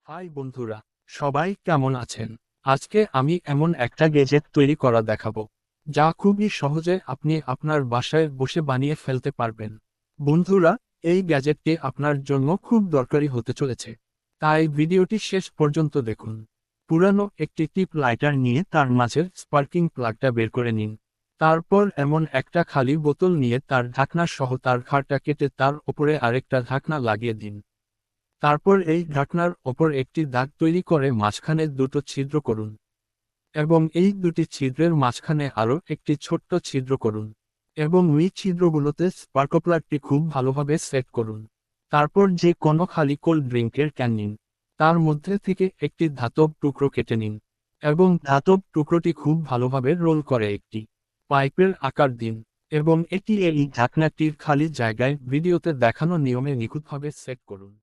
High বন্ধুরা, সবাই কেমন আছেন? আজকে আমি এমন একটা গ্যাজেট তৈরি করা দেখাবো যা খুবই সহজে আপনি আপনার বাসায় বসে বানিয়ে ফেলতে পারবেন। বন্ধুরা, এই গ্যাজেটটি আপনার জন্য খুব দরকারি হতে চলেছে, তাই ভিডিওটি শেষ পর্যন্ত দেখুন। পুরানো একটি টিপ লাইটার নিয়ে তার মাঝের স্পার্কিং প্লাগটা বের করে নিন। তারপর এমন একটা খালি বোতল নিয়ে তার ঢাকনা সহ তার ঘাড়টা কেটে তার ওপরে আরেকটা ঢাকনা লাগিয়ে দিন। তারপর এই ঢাকনার ওপর একটি দাগ তৈরি করে মাঝখানে দুটো ছিদ্র করুন এবং এই দুটি ছিদ্রের মাঝখানে আরও একটি ছোট্ট ছিদ্র করুন এবং ওই ছিদ্রগুলোতে স্পার্ক প্লাগটি খুব ভালোভাবে সেট করুন। তারপর যে কোনো খালি কোল্ড ড্রিঙ্কের ক্যান নিন, তার মধ্যে থেকে একটি ধাতব টুকরো কেটে নিন এবং ধাতব টুকরোটি খুব ভালোভাবে রোল করে একটি পাইপের আকার দিন এবং এটি এই ঢাকনাটির খালি জায়গায় ভিডিওতে দেখানো নিয়মে নিখুঁতভাবে সেট করুন।